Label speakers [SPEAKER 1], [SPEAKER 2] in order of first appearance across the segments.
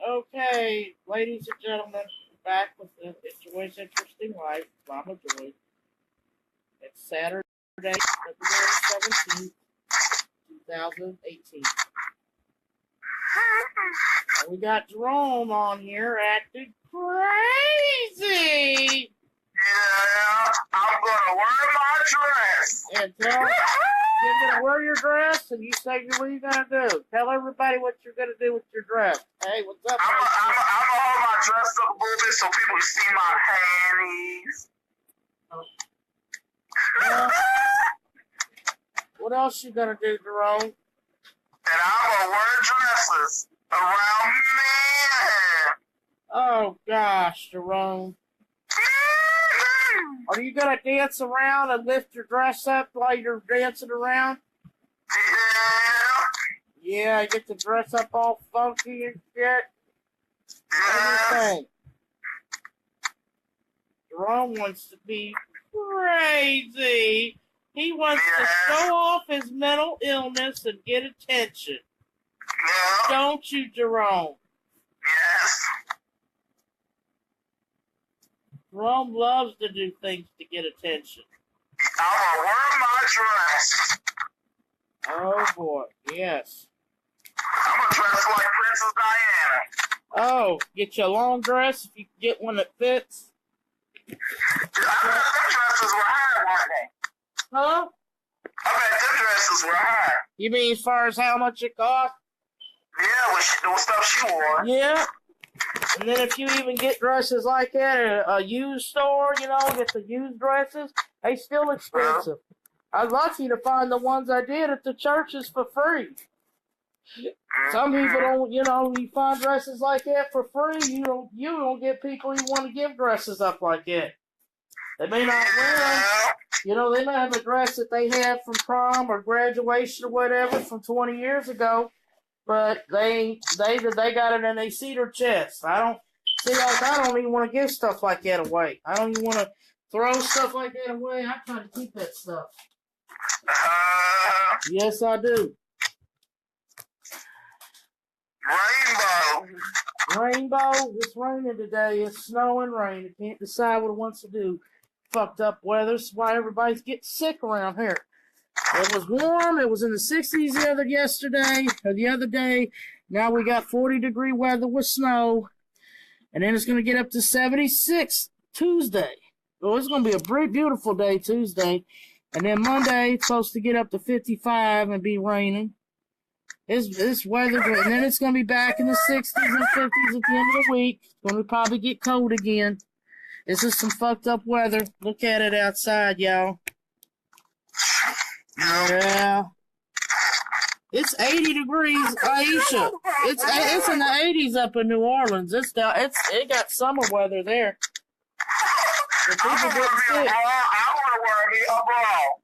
[SPEAKER 1] Okay, ladies and gentlemen, back with the It's Joy's Interesting Life, Mama Joy. It's Saturday, February 17th, 2018. And we got Jerome on here acting crazy.
[SPEAKER 2] Yeah, I'm gonna wear my dress.
[SPEAKER 1] And you're gonna wear your dress, and you say what you're gonna do. Tell everybody what you're gonna do with your dress. Hey, what's up?
[SPEAKER 2] I'm gonna hold my dress up a little bit so people can see my panties.
[SPEAKER 1] What else you gonna do, Jerome?
[SPEAKER 2] And I'm gonna wear dresses around men.
[SPEAKER 1] Oh gosh, Jerome. Are you gonna dance around and lift your dress up while you're dancing around?
[SPEAKER 2] Yeah.
[SPEAKER 1] Yeah, get the dress up all funky and shit. Everything. Jerome wants to be crazy. He wants to show off his mental illness and get attention.
[SPEAKER 2] Yeah.
[SPEAKER 1] Don't you, Jerome?
[SPEAKER 2] Yes.
[SPEAKER 1] Jerome loves to do things to get attention.
[SPEAKER 2] I'm gonna wear my dress.
[SPEAKER 1] Oh boy, yes.
[SPEAKER 2] I'm gonna dress like Princess Diana.
[SPEAKER 1] Oh, get you a long dress if you can get one that fits.
[SPEAKER 2] I bet them dresses were high one day.
[SPEAKER 1] Huh?
[SPEAKER 2] I bet them dresses were high.
[SPEAKER 1] You mean as far as how much it cost?
[SPEAKER 2] Yeah, with stuff she wore.
[SPEAKER 1] Yeah. And then if you even get dresses like that at a used store, get the used dresses, they still expensive. I'm lucky to find the ones I did at the churches for free. Some people don't, you find dresses like that for free, you don't get people you want to give dresses up like that. They may not wear them. They may have a dress that they had from prom or graduation or whatever from 20 years ago, but they got it and they see their chest. I don't even want to give stuff like that away. I don't even want to throw stuff like that away. I try to keep that stuff. Yes, I do. Rainbow. It's raining today. It's snowing, rain. It can't decide what it wants to do. Fucked up weather. That's why everybody's getting sick around here. It was warm. It was in the 60s the other day. Now we got 40-degree weather with snow. And then it's going to get up to 76 Tuesday. So it's going to be a beautiful day Tuesday. And then Monday, it's supposed to get up to 55 and be raining. This weather, and then it's going to be back in the 60s and 50s at the end of the week. It's going to probably get cold again. This is some fucked up weather. Look at it outside, y'all. Yeah. It's 80 degrees, Aisha. It's in the 80s up in New Orleans. It got summer weather there. The people get sick.
[SPEAKER 2] I want to wear me a bra.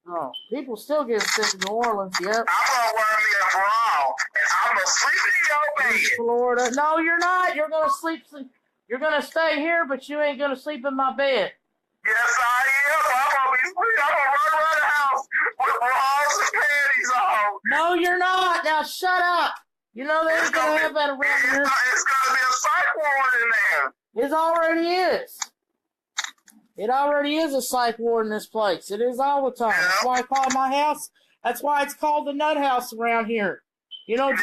[SPEAKER 1] Oh, people still get sick in New Orleans, yep.
[SPEAKER 2] I'm going to wear me a bra, and I'm going to sleep in your bed.
[SPEAKER 1] Florida. No, you're not. You're going to sleep. You're going to stay here, but you ain't going to sleep in my bed.
[SPEAKER 2] Yes, I am. I'm going to be sleeping. I'm going to run around the house with bras and panties on.
[SPEAKER 1] No, you're not. Now, shut up. They ain't going to have that around here.
[SPEAKER 2] It's going to be a psych ward in there.
[SPEAKER 1] It already is. It already is a psych ward in this place. It is all the time. Yeah. That's why I call my house. That's why it's called the Nut House around here. Little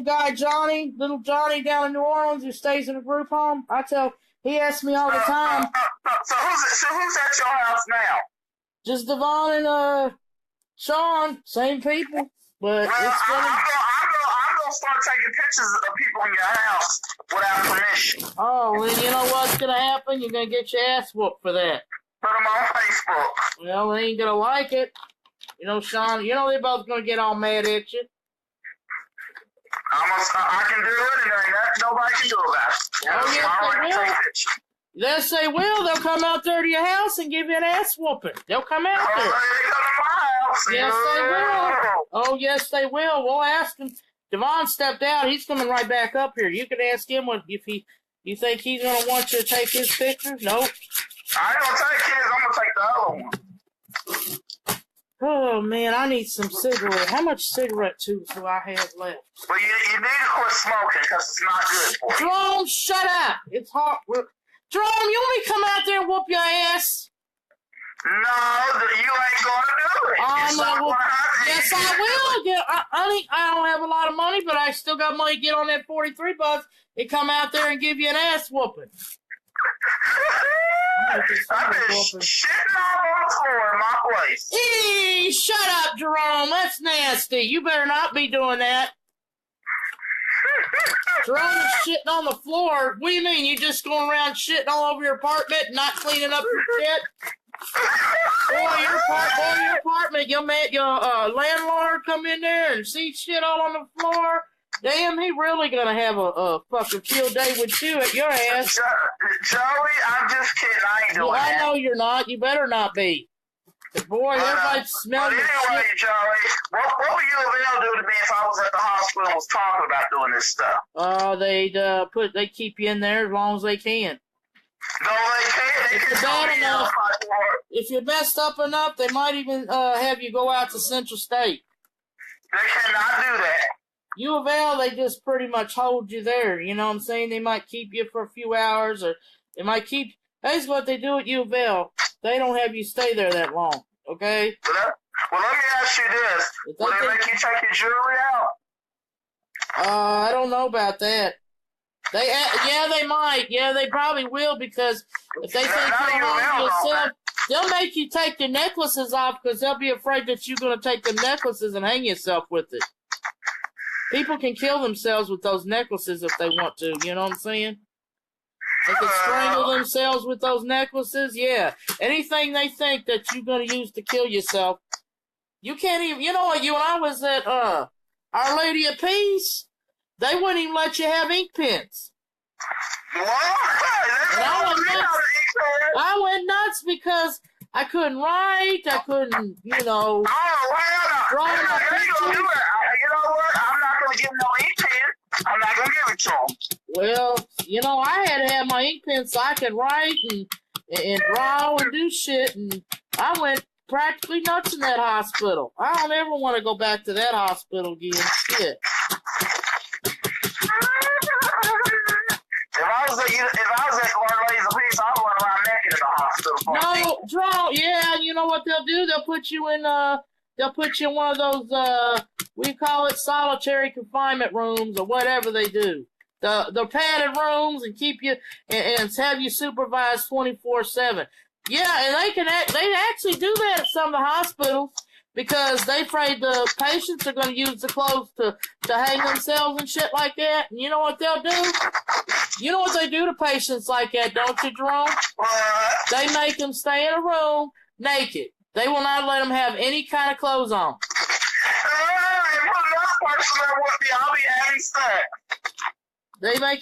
[SPEAKER 1] Johnny down in New Orleans who stays in a group home. He asks me all the time.
[SPEAKER 2] So who's at your house now?
[SPEAKER 1] Just Devon and Sean, same people. But
[SPEAKER 2] I'm gonna start taking pictures of people in your house without permission.
[SPEAKER 1] Oh, well, you know what's gonna happen? You're gonna get your ass whooped for that.
[SPEAKER 2] Put them on Facebook.
[SPEAKER 1] Well, they ain't gonna like it. Sean, they're both gonna get all mad at you.
[SPEAKER 2] I can do it, and there ain't nothing nobody can do about it.
[SPEAKER 1] Oh, yes, they will. Yes, they will. They'll come out there to your house and give you an ass whooping. They'll come out there.
[SPEAKER 2] They come to my house.
[SPEAKER 1] Yes, they will. Oh, yes, they will. We'll ask them. Devon stepped out. He's coming right back up here. You can ask him if you think he's going to want you to take his pictures. Nope.
[SPEAKER 2] I ain't going to take his. I'm going to take the other one.
[SPEAKER 1] Oh, man, I need some cigarette. How much cigarette tubes do I have left?
[SPEAKER 2] Well, you need to quit smoking because it's not good for you.
[SPEAKER 1] Jerome, shut up. It's hard. Jerome, you want me to come out there and whoop your ass?
[SPEAKER 2] No, you ain't going to do it. It's not going to happen.
[SPEAKER 1] Yes, I will. I don't have a lot of money, but I still got money to get on that 43 bus and come out there and give you an ass whooping.
[SPEAKER 2] I've been shitting all on the floor in my place.
[SPEAKER 1] Hey, shut up, Jerome. That's nasty. You better not be doing that. Jerome is shitting on the floor. What do you mean? You just going around shitting all over your apartment and not cleaning up your shit? Your apartment. Your landlord come in there and see shit all on the floor. Damn, he really gonna have a fucking field day with you at your ass.
[SPEAKER 2] Joey, I'm just kidding. I ain't doing that.
[SPEAKER 1] I know you're not. You better not be. Boy, everybody smells your
[SPEAKER 2] anyway,
[SPEAKER 1] shit.
[SPEAKER 2] Joey, what would you have do to me if I was at the hospital and was talking about doing this stuff?
[SPEAKER 1] They keep you in there as long as they can.
[SPEAKER 2] No, they can't.
[SPEAKER 1] If you're bad enough, if you're messed up enough, they might even have you go out to Central State.
[SPEAKER 2] They cannot do that.
[SPEAKER 1] U of L, they just pretty much hold you there. You know what I'm saying? They might keep you for a few hours, or they might keep. That's what they do at U of L. They don't have you stay there that long. Okay?
[SPEAKER 2] Well, let me ask you this: will they make you take your jewelry out?
[SPEAKER 1] I don't know about that. They might. Yeah, they probably will, because if they think you're harming yourself, they'll make you take your necklaces off because they'll be afraid that you're going to take the necklaces and hang yourself with it. People can kill themselves with those necklaces if they want to. You know what I'm saying? They can strangle themselves with those necklaces. Yeah. Anything they think that you're going to use to kill yourself, you can't even. You know what? When I was at Our Lady of Peace, they wouldn't even let you have ink pens. I went nuts because I couldn't write. I couldn't, draw my pictures.
[SPEAKER 2] You know what? I'm not going to give no ink pen. I'm not going to give it to them.
[SPEAKER 1] Well, I had to have my ink pen so I could write and draw and do shit. And I went practically nuts in that hospital. I don't ever want to go back to that hospital again. Shit.
[SPEAKER 2] If I was at Our Lady of Peace, I'd run around naked in the hospital.
[SPEAKER 1] No, draw. Yeah, you know what they'll do? They'll put you in one of those we call it solitary confinement rooms or whatever they do. The padded rooms, and keep you and have you supervised 24/7. Yeah, and they actually do that at some of the hospitals because they afraid the patients are going to use the clothes to hang themselves and shit like that. And you know what they'll do? You know what they do to patients like that, don't you, Jerome? They make them stay in a room naked. They will not let them have any kind of clothes on.
[SPEAKER 2] I'll be having sex.
[SPEAKER 1] They make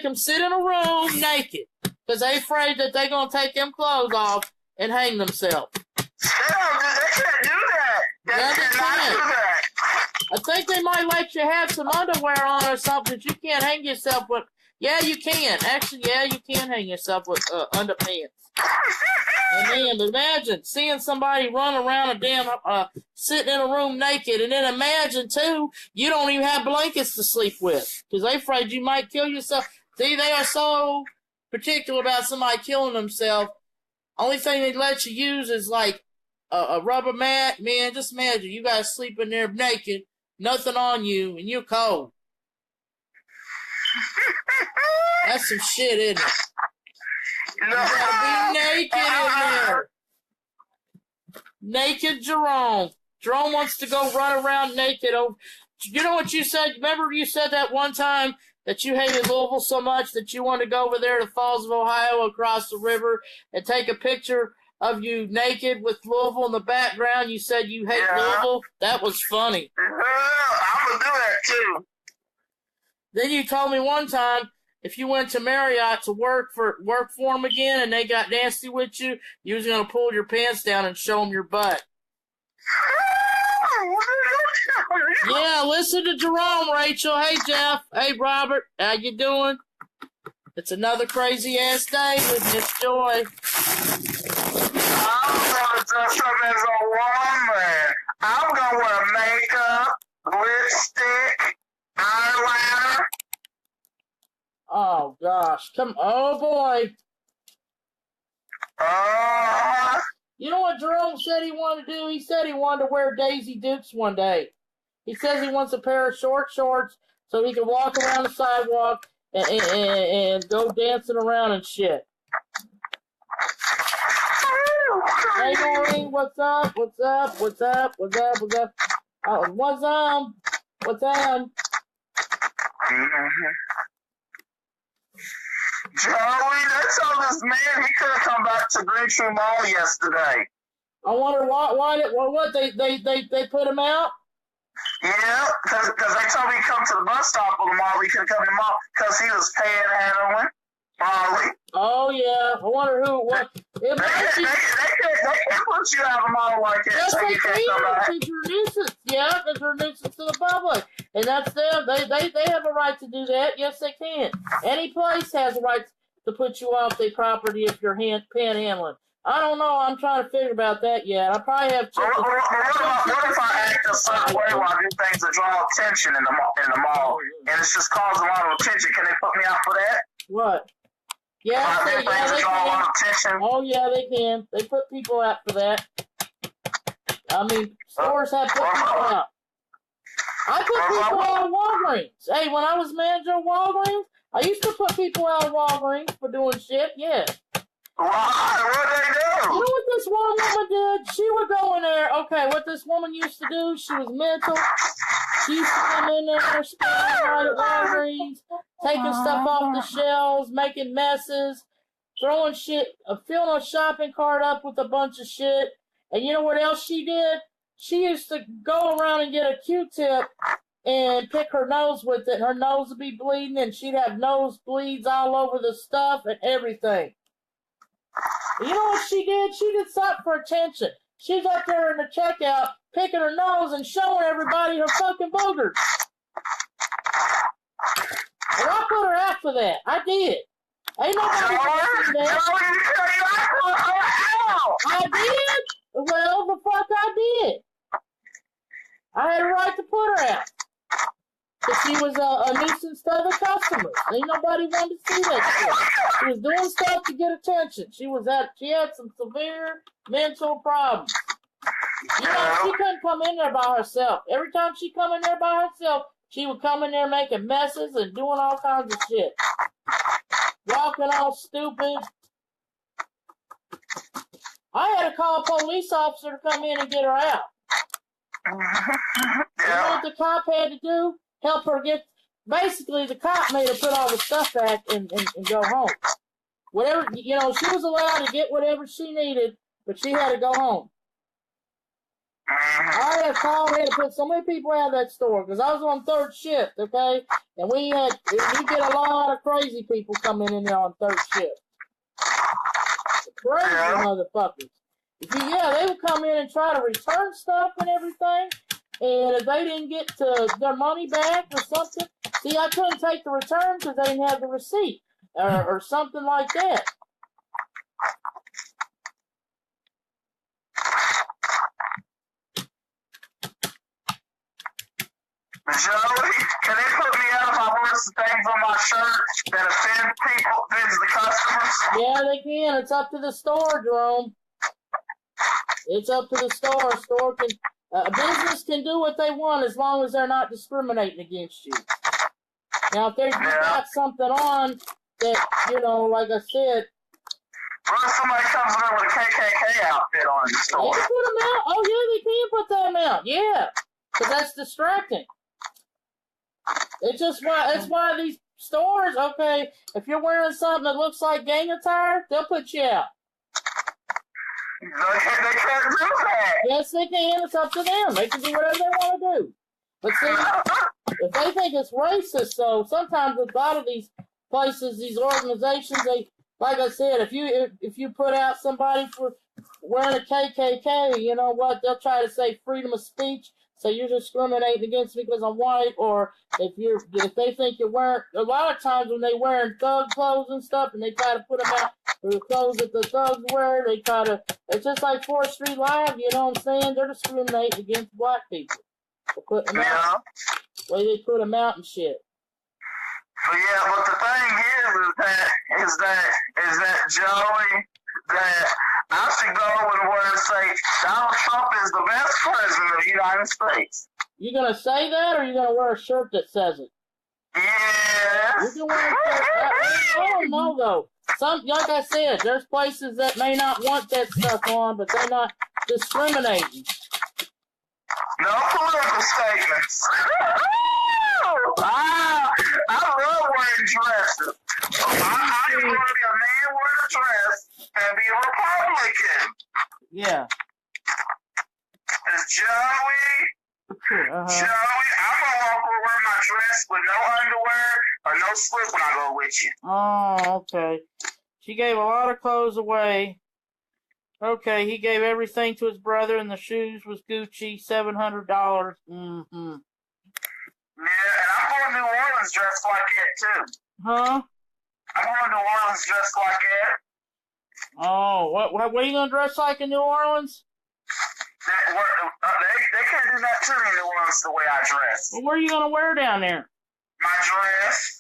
[SPEAKER 1] them sit in a room naked because they're afraid that they're going to take them clothes off and hang themselves.
[SPEAKER 2] They can't do that. They cannot do that.
[SPEAKER 1] I think they might let you have some underwear on or something that you can't hang yourself with. Yeah, you can. Actually, yeah, you can hang yourself with underpants. And then imagine seeing somebody run around a damn sitting in a room naked, and then imagine too you don't even have blankets to sleep with because they're afraid you might kill yourself. See, they are so particular about somebody killing themselves. Only thing they let you use is like a rubber mat. Man, just imagine you guys sleep in there naked, nothing on you, and you're cold. That's some shit, isn't it? You gotta be naked in there. Naked Jerome. Jerome wants to go run around naked. You know what you said? Remember you said that one time that you hated Louisville so much that you wanted to go over there to Falls of Ohio across the river and take a picture of you naked with Louisville in the background. You said you hate Louisville. That was funny.
[SPEAKER 2] I'm going to do that too.
[SPEAKER 1] Then you told me one time if you went to Marriott to work for them again and they got nasty with you, you was going to pull your pants down and show them your butt. Yeah, listen to Jerome, Rachel. Hey, Jeff. Hey, Robert. How you doing? It's another crazy-ass day with Miss Joy.
[SPEAKER 2] I'm going to dress up as a woman. I'm gonna wear makeup, lipstick, eyeliner.
[SPEAKER 1] Oh gosh, oh boy. You know what Jerome said he wanted to do? He said he wanted to wear Daisy Dukes one day. He says he wants a pair of short shorts so he can walk around the sidewalk and go dancing around and shit. Hey Maureen, what's up? What's up? What's up? What's up? What's up? Oh, what's up? What's up?
[SPEAKER 2] Joey, they told this man he could have come back to Green Tree Mall yesterday.
[SPEAKER 1] I wonder what they put him out?
[SPEAKER 2] Yeah, because they told me to come to the bus stop of the mall. He couldn't come to the mall because he was panhandling. Molly.
[SPEAKER 1] Oh yeah, I wonder what.
[SPEAKER 2] They can't put you out of the mall like that.
[SPEAKER 1] Yes,
[SPEAKER 2] So
[SPEAKER 1] they
[SPEAKER 2] you
[SPEAKER 1] can.
[SPEAKER 2] can't come back.
[SPEAKER 1] Because you're a nuisance. Yeah, because you're a nuisance to the public, and that's them. They have a right to do that. Yes, they can. Any place has a right to put you off their property if you're panhandling. I don't know. I'm trying to figure about that yet. I probably have.
[SPEAKER 2] What if I act a certain way while I do things that draw attention in the mall, and it's just causing a lot of attention? Can they put me out for that?
[SPEAKER 1] What? Yeah, they
[SPEAKER 2] can.
[SPEAKER 1] Oh yeah, they can. They put people out for that. I mean, stores have put people out. I put people out of Walgreens. Hey, when I was manager of Walgreens, I used to put people out of Walgreens for doing shit. Yeah.
[SPEAKER 2] Why? What'd they do?
[SPEAKER 1] You know what this one woman did? She would go in there. Okay, what this woman used to do, she was mental. She used to come in there, spending right at Walgreens, taking stuff off the shelves, making messes, throwing shit, filling a shopping cart up with a bunch of shit. And you know what else she did? She used to go around and get a Q-tip and pick her nose with it. Her nose would be bleeding, and she'd have nosebleeds all over the stuff and everything. You know what she did? She did something for attention. She's up there in the checkout, picking her nose and showing everybody her fucking boogers. And I put her out for that. I did. Ain't nobody gonna see that. I did? Well, the fuck I did. I had a right to put her out. Because she was a nuisance to other customers. Ain't nobody wanted to see that shit. She was doing stuff to get attention. She had some severe mental problems. You know, she couldn't come in there by herself. Every time she come in there by herself, she would come in there making messes and doing all kinds of shit. Walking all stupid. I had to call a police officer to come in and get her out. You know what the cop had to do? Help her get. Basically, the cop made her put all the stuff back and go home. Whatever, you know, she was allowed to get whatever she needed, but she had to go home. I had to put so many people out of that store because I was on third shift, okay? And we get a lot of crazy people coming in there on third shift. Crazy motherfuckers. They would come in and try to return stuff and everything. And if they didn't get their money back or something, see, I couldn't take the return because they didn't have the receipt or something like that.
[SPEAKER 2] Joey, can they put me out if I wear some things on my shirt that offends the customers?
[SPEAKER 1] Yeah, they can. It's up to the store, Jerome. It's up to the store. A business can do what they want as long as they're not discriminating against you. Now, if they've got something on that, you know, like I said.
[SPEAKER 2] What if somebody comes in with a KKK outfit on in the store?
[SPEAKER 1] They can put them out. Oh, yeah, they can put them out. Yeah, because that's distracting. That's why these stores, okay, if you're wearing something that looks like gang attire, they'll put you out.
[SPEAKER 2] They can't do that.
[SPEAKER 1] Yes, they can. It's up to them. They can do whatever they want to do. But see, if they think it's racist, so sometimes a lot of these places, these organizations, they, like I said, if you put out somebody for wearing a KKK, you know what? They'll try to say freedom of speech. So you're discriminating against me because I'm white, or if they think you're wearing, a lot of times when they wearing thug clothes and stuff, and they try to put them out The clothes that the thugs wear, they try to, it's just like 4th Street Live, you know what I'm saying? They're discriminating against black people. They put them out. The way they put them out and shit.
[SPEAKER 2] But yeah, but the thing is that Joey, that I should go and where and say Donald Trump is the best president of the United States.
[SPEAKER 1] You gonna say that, or you gonna wear a shirt that says it?
[SPEAKER 2] Yes.
[SPEAKER 1] You can wear a shirt. I don't know though. Like I said, there's places that may not want that stuff on, but they're not discriminating.
[SPEAKER 2] No political statements. I love wearing dresses. I can want to be a man wearing a dress and be a Republican.
[SPEAKER 1] Yeah.
[SPEAKER 2] It's Joey, I'm gonna wear my dress with no underwear or no slip when I go with you.
[SPEAKER 1] Oh, okay. She gave a lot of clothes away. Okay, he gave everything to his brother, and the shoes was Gucci, $700. Mm-hmm.
[SPEAKER 2] Yeah, and I'm going to New Orleans dressed like that, too.
[SPEAKER 1] Huh?
[SPEAKER 2] I'm going to New Orleans dressed like that.
[SPEAKER 1] Oh, what are you going to dress like in New Orleans?
[SPEAKER 2] They can't do that to me in New Orleans the way I dress.
[SPEAKER 1] Well, what are you going to wear down there?
[SPEAKER 2] My dress.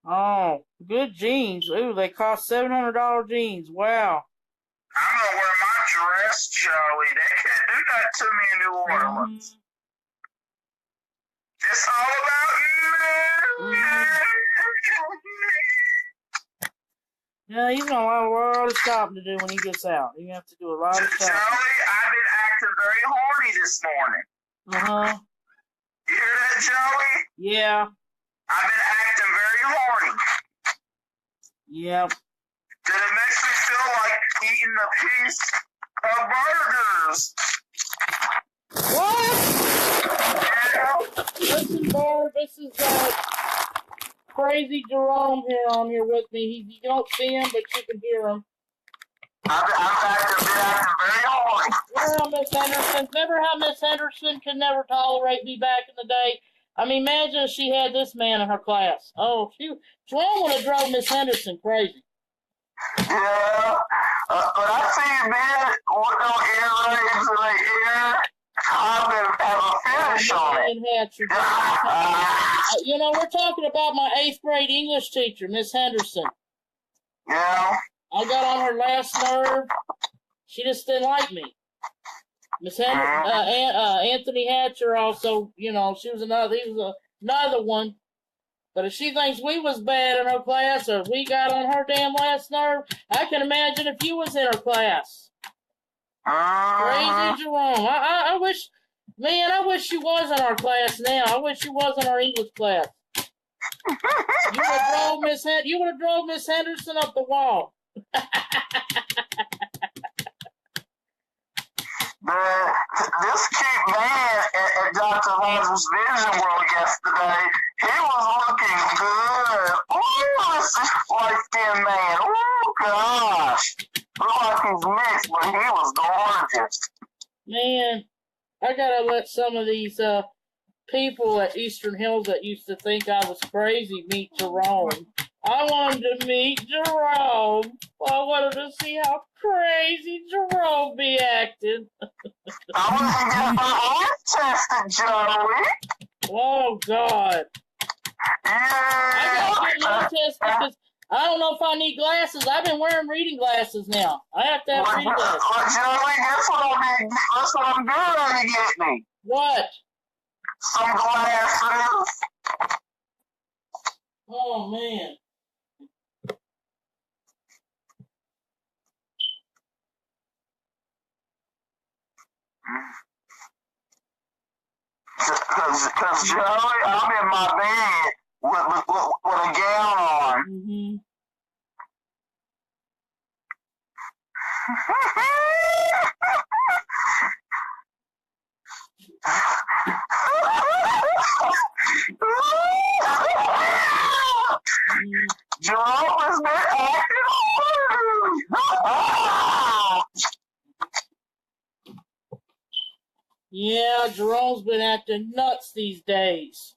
[SPEAKER 1] Oh, good jeans. Ooh, they cost $700 jeans. Wow.
[SPEAKER 2] I'm going to wear my dress, Joey. They can't do that to me in New Orleans. It's all about you.
[SPEAKER 1] Yeah, he's got a lot of shopping to do when he gets out. You have to do a lot of shopping.
[SPEAKER 2] Joey, I've been acting very horny this morning.
[SPEAKER 1] Uh-huh.
[SPEAKER 2] You hear that, Joey?
[SPEAKER 1] Yeah.
[SPEAKER 2] I've been acting very horny.
[SPEAKER 1] Yep.
[SPEAKER 2] That it makes me feel like eating a piece of burgers.
[SPEAKER 1] What?
[SPEAKER 2] Yeah.
[SPEAKER 1] Listen, Barb, this is crazy Jerome here on here with me. You don't see him, but you can hear him.
[SPEAKER 2] I've been acting very horny.
[SPEAKER 1] Well, Miss Henderson, remember how Miss Henderson could never tolerate me back in the day? I mean, imagine if she had this man in her class. Oh, Jerome would have drove Miss Henderson crazy.
[SPEAKER 2] Yeah, but I see men with no earrings in their ear. I've been having a finish on it.
[SPEAKER 1] You know, we're talking about my 8th grade English teacher, Miss Henderson.
[SPEAKER 2] Yeah.
[SPEAKER 1] I got on her last nerve. She just didn't like me. Miss Anthony Hatcher also, you know, he was another one. But if she thinks we was bad in her class or we got on her damn last nerve, I can imagine if you was in her class. Crazy Jerome. I wish you was in our class now. I wish you was in our English class. You would have drove Miss Henderson up the wall.
[SPEAKER 2] This cute man at Dr. Lazarus Vision World yesterday, he was looking good. Ooh, this light-skinned man. Oh, gosh. Looked like he's mixed, but he was gorgeous.
[SPEAKER 1] Man, I gotta let some of these people at Eastern Hills that used to think I was crazy meet Jerome. I wanted to meet Jerome. I wanted to see how crazy Jerome be acting.
[SPEAKER 2] I want to get my arm tested, Joey.
[SPEAKER 1] Oh, God.
[SPEAKER 2] Yeah.
[SPEAKER 1] I gotta get my test because I don't know if I need glasses. I've been wearing reading glasses now. I have to have reading glasses.
[SPEAKER 2] Well, Joey, that's what I'm doing to get me.
[SPEAKER 1] What?
[SPEAKER 2] Some glasses.
[SPEAKER 1] Oh, man.
[SPEAKER 2] Because Joey, I'm in my bed with a gown on.
[SPEAKER 1] Mm-hmm.
[SPEAKER 2] Jerome has been acting
[SPEAKER 1] Yeah, Jerome's been acting nuts these days.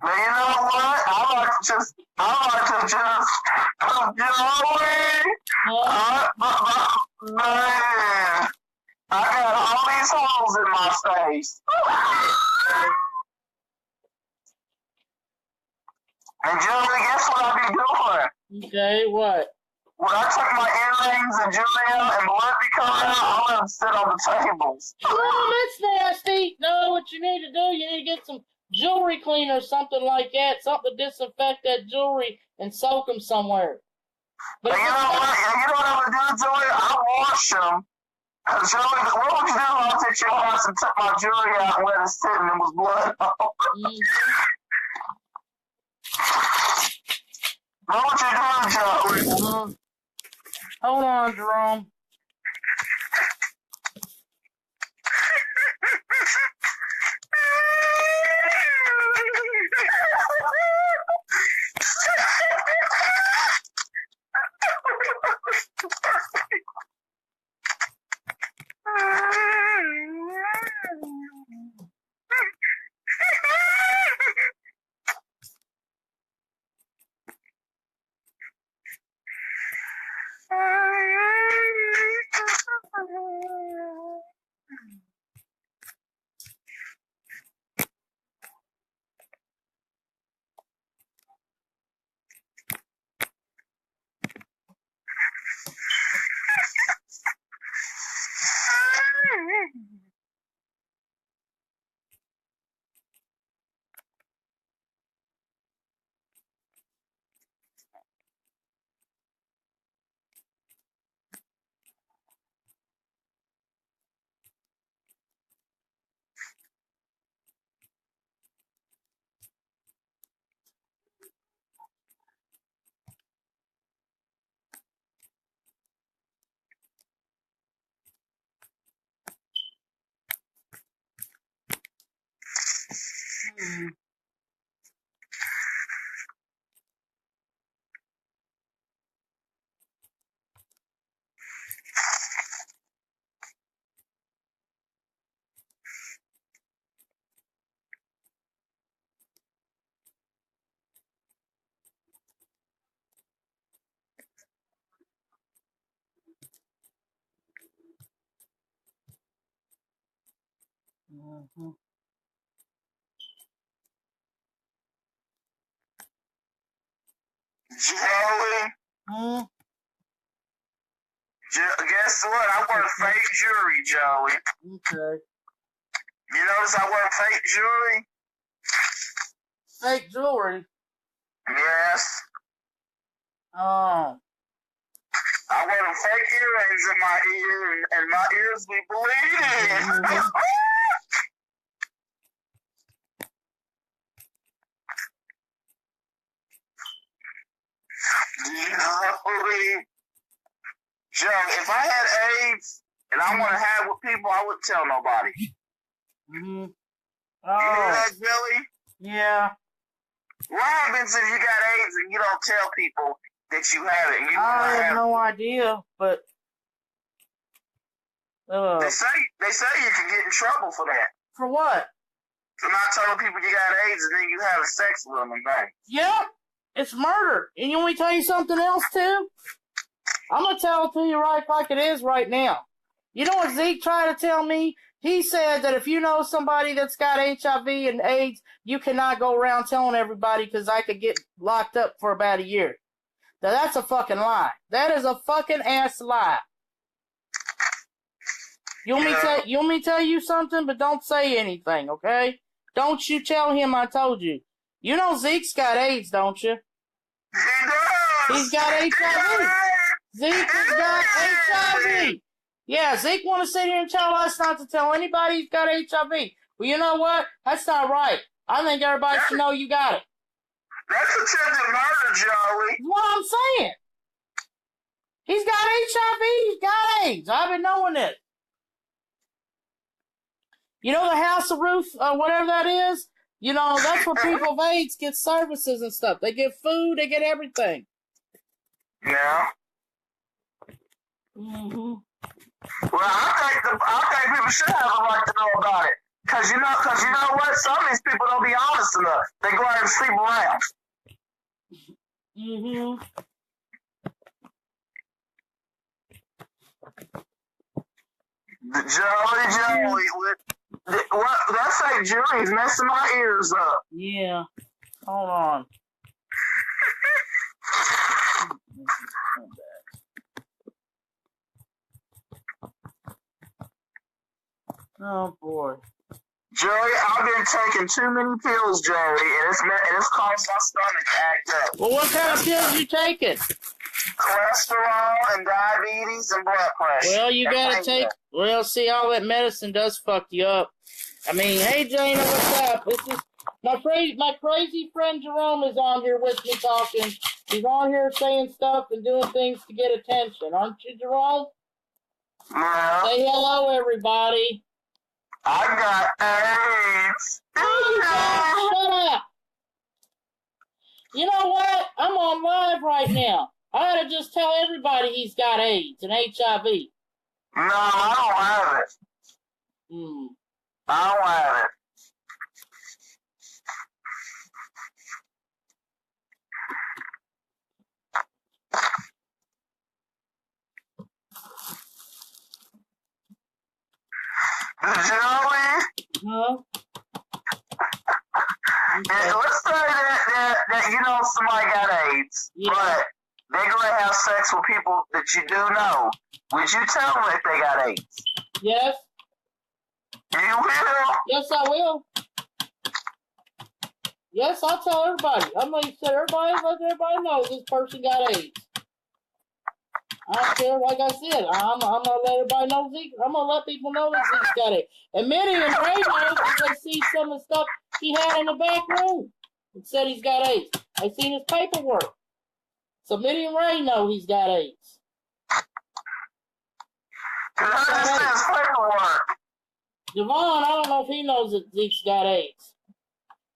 [SPEAKER 2] But you know what? I like to just Joey. Man, I got all these holes in my face. And Joey, guess what I be doing?
[SPEAKER 1] Okay, what?
[SPEAKER 2] When I took my earrings and jewelry out and blood be coming out, I'm gonna sit on the tables.
[SPEAKER 1] Oh, that's nasty. No, what you need to do, you need to get some jewelry cleaner or something like that, something to disinfect that jewelry and soak them somewhere. But
[SPEAKER 2] you know what? You know what I'm gonna do, Joey? I'll wash them. Joey, what would you do if I was at your house and took my jewelry out and let it sit and there was blood on it? What would you do, Joey?
[SPEAKER 1] Hold on, Jerome.
[SPEAKER 2] Joey, guess what? I wear fake jewelry, Joey.
[SPEAKER 1] Okay.
[SPEAKER 2] You notice I wear fake jewelry?
[SPEAKER 1] Fake jewelry?
[SPEAKER 2] Yes.
[SPEAKER 1] Oh.
[SPEAKER 2] I wear them fake earrings in my ear, and my ears be bleeding. Joe, if I had AIDS and I want to have with people, I wouldn't tell nobody.
[SPEAKER 1] Mm-hmm.
[SPEAKER 2] Oh. You hear that, Billy?
[SPEAKER 1] Yeah.
[SPEAKER 2] What happens if you got AIDS and you don't tell people that you have it?
[SPEAKER 1] I have no idea, but
[SPEAKER 2] they say you can get in trouble for that.
[SPEAKER 1] For what?
[SPEAKER 2] For not telling people you got AIDS and then you having sex with them and things.
[SPEAKER 1] Yep. It's murder. And you want me to tell you something else, too? I'm going to tell it to you right like it is right now. You know what Zeke tried to tell me? He said that if you know somebody that's got HIV and AIDS, you cannot go around telling everybody because I could get locked up for about a year. Now, that's a fucking lie. That is a fucking ass lie. You want me to tell you something, but don't say anything, okay? Don't you tell him I told you. You know Zeke's got AIDS, don't you?
[SPEAKER 2] He does.
[SPEAKER 1] He's got HIV. Zeke has got HIV. Yeah, Zeke want to sit here and tell us not to tell anybody he's got HIV. Well, you know what? That's not right. I think everybody should know you got it.
[SPEAKER 2] That's attempted murder, Joey.
[SPEAKER 1] That's what I'm saying. He's got HIV. He's got AIDS. I've been knowing it. You know the House of Ruth, whatever that is? You know, that's where people of AIDS get services and stuff. They get food. They get everything.
[SPEAKER 2] Yeah.
[SPEAKER 1] Mm-hmm.
[SPEAKER 2] Well, I think people should have a right to know about it. Cause you know what? Some of these people don't be honest enough. They go out and sleep around.
[SPEAKER 1] Mm-hmm.
[SPEAKER 2] Joey. What? That's like Julie's messing my ears up.
[SPEAKER 1] Yeah. Hold on. Oh boy.
[SPEAKER 2] Joey, I've been taking too many pills, Joey, and it's caused my stomach to act up.
[SPEAKER 1] Well, what kind of pills you taking?
[SPEAKER 2] Cholesterol and diabetes and blood pressure.
[SPEAKER 1] Well, you gotta take. Well, see, all that medicine does fuck you up. I mean, hey, Jana, what's up? This is my crazy friend Jerome is on here with me talking. He's on here saying stuff and doing things to get attention, aren't you, Jerome?
[SPEAKER 2] Yeah.
[SPEAKER 1] Say hello, everybody.
[SPEAKER 2] I got AIDS.
[SPEAKER 1] Shut up. You know what? I'm on live right now. I ought to just tell everybody he's got AIDS and HIV.
[SPEAKER 2] No, I don't have it. I don't have it. Joey?
[SPEAKER 1] Huh?
[SPEAKER 2] Okay. Let's say that you know somebody got AIDS,
[SPEAKER 1] Yeah.
[SPEAKER 2] but they're going to have sex with people that you do know. Would you tell them if they got AIDS?
[SPEAKER 1] Yes.
[SPEAKER 2] You will?
[SPEAKER 1] Yes, I will. Yes, I'll tell everybody. I'm going to let everybody know this person got AIDS. I don't care, like I said, I'm going to let everybody know Zeke. I'm going to let people know that Zeke's got it. And Minnie and Ray know because they see some of the stuff he had in the back room. It said he's got AIDS. I seen his paperwork. So Minnie and Ray know he's got AIDS.
[SPEAKER 2] Because I just see his paperwork.
[SPEAKER 1] Devon, I don't know if he knows that Zeke's got AIDS.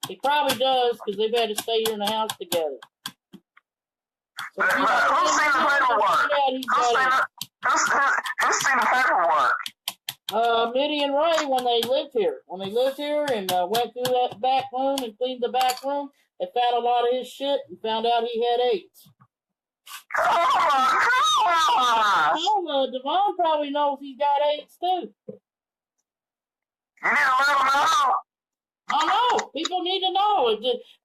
[SPEAKER 1] He probably does because they've had to stay here in the house together. So
[SPEAKER 2] who's seen the paperwork? Who's seen the paperwork?
[SPEAKER 1] Minnie and Ray when they lived here. When they lived here and went through that back room and cleaned the back room, they found a lot of his shit and found out he had AIDS.
[SPEAKER 2] Oh my gosh!
[SPEAKER 1] Oh, Devon probably knows he's got AIDS too.
[SPEAKER 2] You need to let him know.
[SPEAKER 1] I know. People need to know.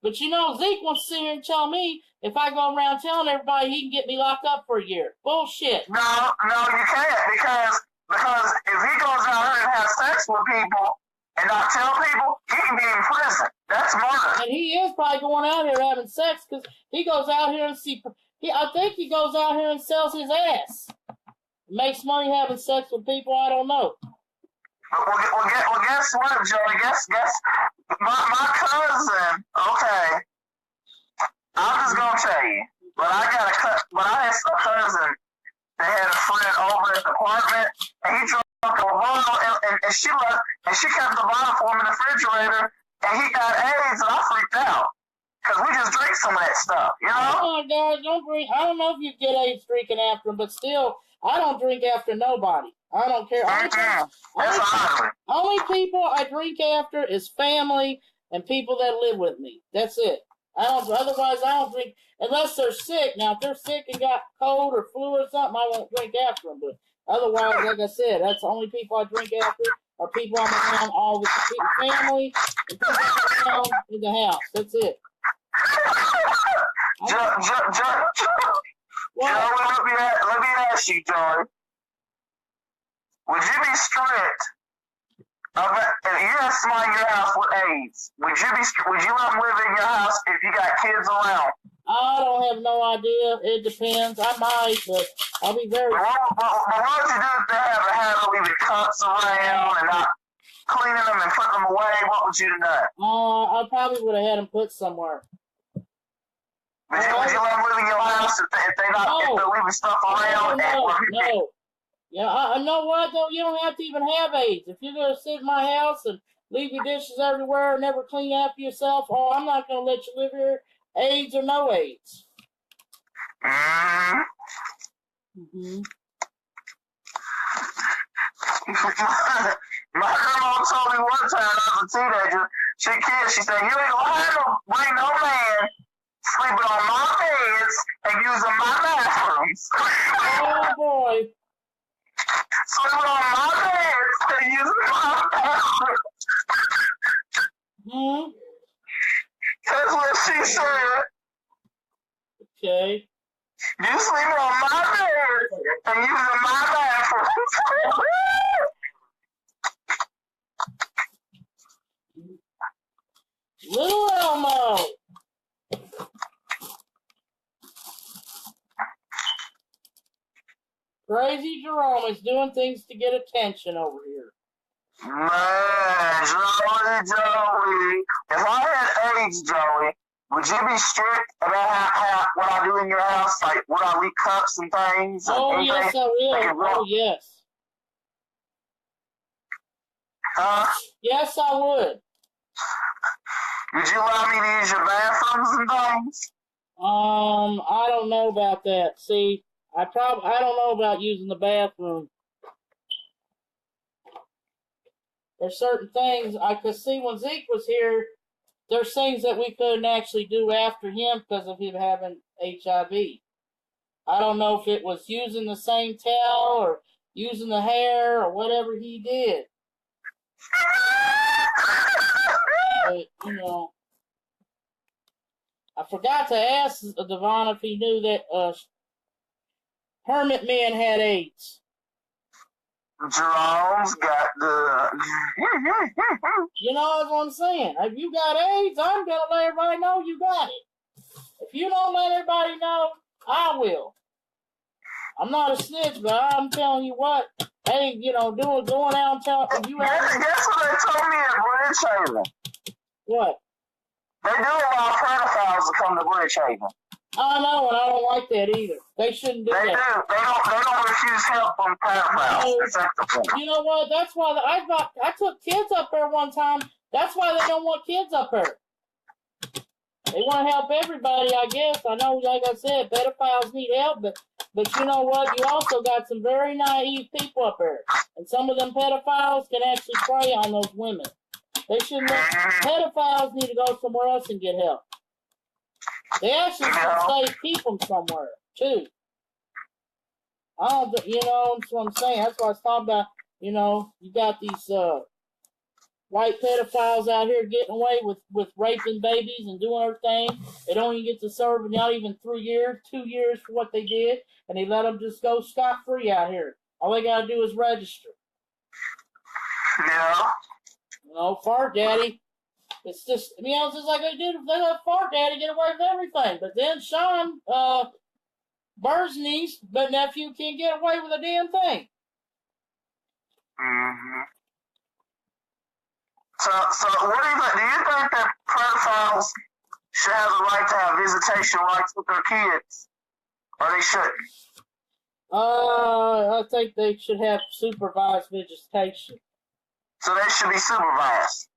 [SPEAKER 1] But you know, Zeke wants to sit here and tell me if I go around telling everybody he can get me locked up for a year. Bullshit.
[SPEAKER 2] No, you can't because if he goes out here and has sex with people and not tell people, he can be in prison. That's murder.
[SPEAKER 1] And he is probably going out here having sex because he goes out here and I think he goes out here and sells his ass. Makes money having sex with people I don't know.
[SPEAKER 2] Well, guess what, Joey? Guess my cousin. Okay, I'm just gonna tell you. But I had a cousin that had a friend over at the apartment, and he drank a bottle, and she left, and she kept the bottle for him in the refrigerator, and he got AIDS, and I freaked out. Because we just drink some of that stuff, you know?
[SPEAKER 1] Oh, my God, don't drink. I don't know if you get AIDS drinking after him, but still, I don't drink after nobody. I don't care. Only people I drink after is family and people that live with me. That's it. Otherwise, I don't drink unless they're sick. Now, if they're sick and got cold or flu or something, I won't drink after them. But otherwise, like I said, that's the only people I drink after are people I'm around all the family and people around in the house. That's it.
[SPEAKER 2] Joey, let me ask you, Joey. Would you be strict if you had somebody in your house with AIDS? Would you let them live in your house if you got kids around?
[SPEAKER 1] I don't have no idea. It depends. I might, but I'll be very.
[SPEAKER 2] But what would you do if they have a habit of leaving cups around and not cleaning them and putting them away? What would you do that?
[SPEAKER 1] I probably would have had them put somewhere.
[SPEAKER 2] Would you let them live in your house if they're leaving stuff around?
[SPEAKER 1] No. Yeah, I know what though. You don't have to even have AIDS. If you're gonna sit in my house and leave your dishes everywhere and never clean after yourself, I'm not gonna let you live here, AIDS or no AIDS.
[SPEAKER 2] My grandma told me one time I was a teenager, she said, you ain't gonna bring no man sleeping on my beds and using my bathrooms.
[SPEAKER 1] Oh boy.
[SPEAKER 2] Sleeping on my beds and using my bathrooms.
[SPEAKER 1] Hmm?
[SPEAKER 2] That's what she said.
[SPEAKER 1] Okay.
[SPEAKER 2] You sleeping on my bed and using my bathrooms.
[SPEAKER 1] Little Elmo. Crazy Jerome is doing things to get attention over here.
[SPEAKER 2] Man, Joey. If I had AIDS, Joey, would you be strict about how what I do in your house? Like, would I leak cups and things? And
[SPEAKER 1] Oh, yes, I will. Oh, yes.
[SPEAKER 2] Huh?
[SPEAKER 1] Yes, I would.
[SPEAKER 2] Would you allow me to use your bathrooms and things?
[SPEAKER 1] I don't know about that. See, I don't know about using the bathroom. There's certain things I could see when Zeke was here. There's things that we couldn't actually do after him because of him having HIV. I don't know if it was using the same towel or using the hair or whatever he did. But, you know, I forgot to ask Devon if he knew that Hermit Man had AIDS.
[SPEAKER 2] Jerome's got the...
[SPEAKER 1] You know what I'm saying? If you got AIDS, I'm going to let everybody know you got it. If you don't let everybody know, I will. I'm not a snitch, but I'm telling you what. Hey, you know, going out and telling...
[SPEAKER 2] Guess what they told me at Bridgehaven?
[SPEAKER 1] What?
[SPEAKER 2] They do allow pedophiles to come to Bridgehaven.
[SPEAKER 1] I know, and I don't like that either. They shouldn't do that.
[SPEAKER 2] They do. They don't refuse help from pedophiles.
[SPEAKER 1] You know what? That's why I took kids up there one time. That's why they don't want kids up there. They want to help everybody, I guess. I know, like I said, pedophiles need help, but you know what? You also got some very naive people up there. And some of them pedophiles can actually prey on those women. They shouldn't. Pedophiles need to go somewhere else and get help. They actually should keep them somewhere, too. I don't, you know, that's what I'm saying. That's what I was talking about. You know, you got these white pedophiles out here getting away with raping babies and doing everything. They don't even get to serve not even 3 years, 2 years for what they did, and they let them just go scot-free out here. All they got to do is register.
[SPEAKER 2] Yeah.
[SPEAKER 1] You know, fart daddy. It's just, I mean, it's just like they did. They let fart daddy get away with everything. But then Sean, Burr's niece, but nephew can't get away with a damn thing.
[SPEAKER 2] Mm-hmm. So what do you think? Do you think that pedophiles should have the right to have visitation rights with their kids? Or they shouldn't?
[SPEAKER 1] I think they should have supervised visitation.
[SPEAKER 2] So they should be supervised.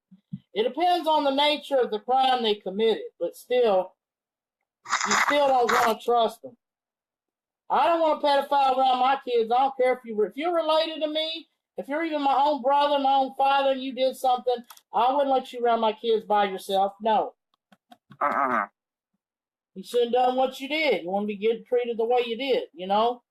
[SPEAKER 1] It depends on the nature of the crime they committed, but still, you still don't want to trust them. I don't want a pedophile around my kids. I don't care if you're related to me, if you're even my own brother, my own father, and you did something, I wouldn't let you around my kids by yourself. No. You shouldn't have done what you did. You want to be getting treated the way you did, you know?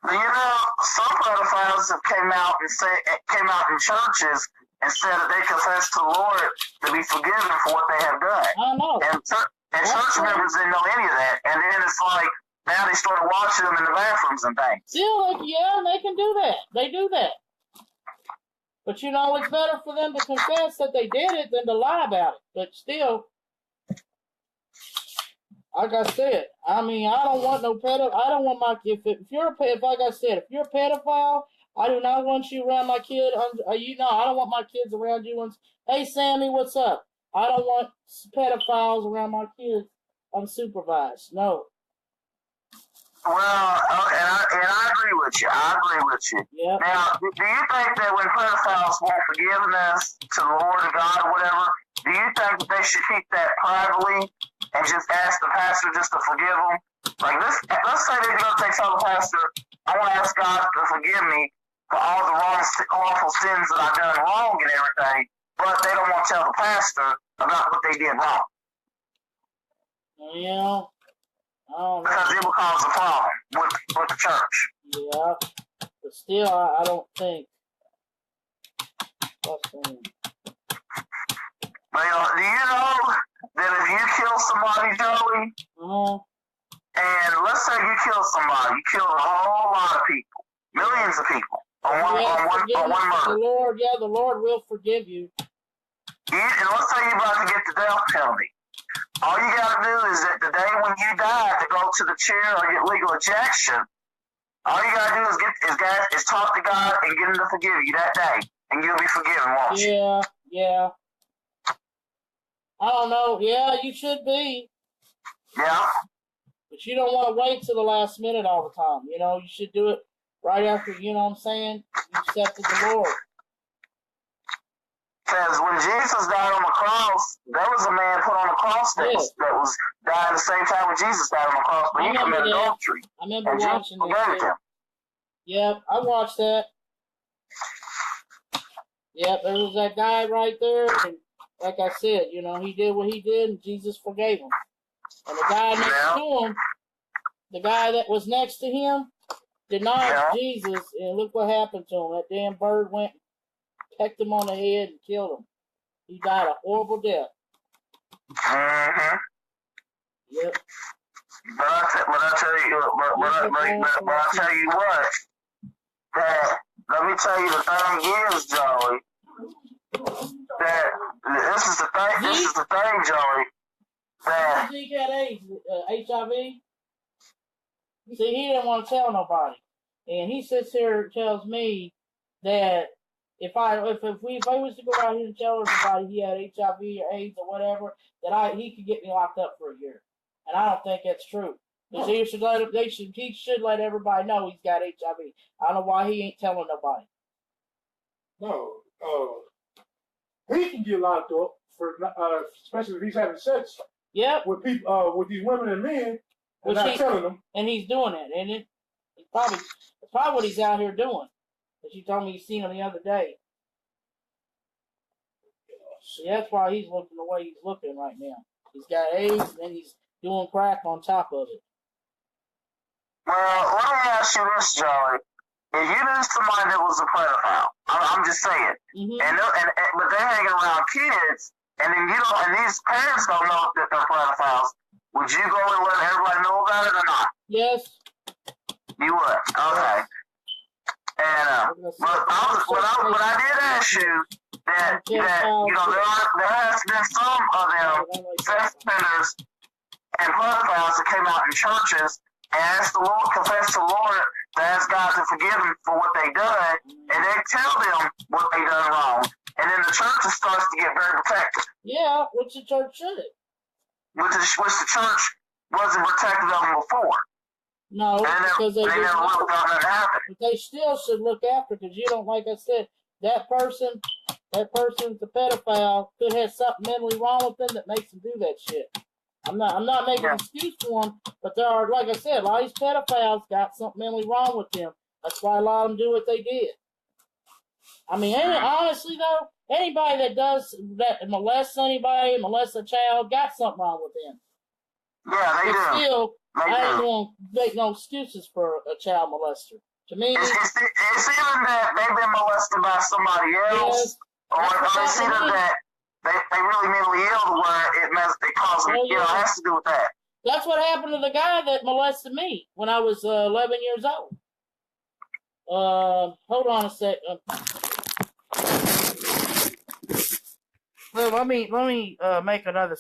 [SPEAKER 2] You know, some pedophiles have came out in churches and said that they confess to the Lord to be forgiven for what they have done.
[SPEAKER 1] I know.
[SPEAKER 2] And church members didn't know any of that. And then it's like, now they started watching them in the bathrooms and things.
[SPEAKER 1] Still, yeah, they can do that. They do that. But, you know, it's better for them to confess that they did it than to lie about it. But still, like I said, I mean, I don't want no pedophile. I don't want my kid. If like I said, if you're a pedophile, I do not want you around my kid. I don't want my kids around you. Hey, Sammy, what's up? I don't want pedophiles around my kids unsupervised. No.
[SPEAKER 2] Well, and I agree with you.
[SPEAKER 1] Yep.
[SPEAKER 2] Now, do you think that when pedophiles want forgiveness to the Lord or God or whatever, do you think that they should keep that privately and just ask the pastor just to forgive them? Like, let's say they're going to tell the pastor, I want to ask God to forgive me, for all the awful sins that I've done wrong and everything, but they don't want to tell the pastor about what they did wrong.
[SPEAKER 1] Yeah, I don't know.
[SPEAKER 2] Because it will cause a problem with the church.
[SPEAKER 1] Yeah, but still, I don't think. What's that?
[SPEAKER 2] Well, do you know that if you kill somebody, Joey, and let's say you kill somebody, you killed a whole lot of people, millions of people, on one murder.
[SPEAKER 1] The Lord will forgive you.
[SPEAKER 2] And let's say you're about to get the death penalty. All you got to do is that the day when you die to go to the chair or get legal ejection, all you got to do is talk to God and get him to forgive you that day, and you'll be forgiven, won't you?
[SPEAKER 1] Yeah. I don't know. Yeah, you should be.
[SPEAKER 2] Yeah.
[SPEAKER 1] But you don't want to wait till the last minute all the time. You know, you should do it right after, you know what I'm saying, you accepted the Lord.
[SPEAKER 2] Because when Jesus died on the cross, there was a man put on the cross that was died the same time when Jesus died on the cross, but he committed adultery.
[SPEAKER 1] I remember watching that. Yep, I watched that. Yep, there was that guy right there, and like I said, you know, he did what he did, and Jesus forgave him. And the guy next to him, the guy that was next to him, denied Jesus, and look what happened to him. That damn bird went and pecked him on the head and killed him. He died a horrible death.
[SPEAKER 2] Mm-hmm.
[SPEAKER 1] Yep.
[SPEAKER 2] But I tell you what, that, let me tell you the thing is, Joey, that this is the thing, Joey, that
[SPEAKER 1] Zeke had AIDS, HIV. See, he didn't want to tell nobody, and he sits here and tells me that if I was to go out here and tell everybody he had HIV or AIDS or whatever, that he could get me locked up for a year, and I don't think that's true. Because he should let everybody know he's got HIV. I don't know why he ain't telling nobody.
[SPEAKER 3] No, he can get locked up for, especially if he's having sex.
[SPEAKER 1] Yep.
[SPEAKER 3] With people, with these women and men, and not telling them. And
[SPEAKER 1] he's doing it, and it's probably what he's out here doing. As you told me, you seen him the other day. So that's why he's looking the way he's looking right now. He's got AIDS, and then he's doing crack on top of it.
[SPEAKER 2] Well, let me ask you this, Joey. If you knew somebody that was a pedophile, I'm just saying, but they're hanging around kids, and then and these parents don't know that they're pedophiles, would you go and let everybody know about it or not?
[SPEAKER 1] Yes.
[SPEAKER 2] You would? Okay. And but I did ask you that you know there has been some of them sex offenders and pedophiles that came out in churches and asked the Lord, confessed to the Lord, to ask God to forgive them for what they done, and they tell them what they done wrong, and then the church starts to get very protective.
[SPEAKER 1] Yeah, which the church should.
[SPEAKER 2] Which the church wasn't protective of them before.
[SPEAKER 1] No, because they
[SPEAKER 2] never really thought that happened.
[SPEAKER 1] But they still should look after, because you don't, like I said, that person's a pedophile, could have something mentally wrong with them that makes them do that shit. I'm not making an excuse for them, but there are, like I said, a lot of these pedophiles got something mentally wrong with them. That's why a lot of them do what they did. I mean, honestly though, anybody that molests anybody, molests a child, got something wrong with them.
[SPEAKER 2] Yeah, they do.
[SPEAKER 1] Still, I ain't going to make no excuses for a child molester. To me,
[SPEAKER 2] it's even that they've been molested by somebody else, or it's either that they really mentally ill to where it causes them, it has to do with that.
[SPEAKER 1] That's what happened to the guy that molested me when I was 11 years old. Hold on a sec. Well, let me make another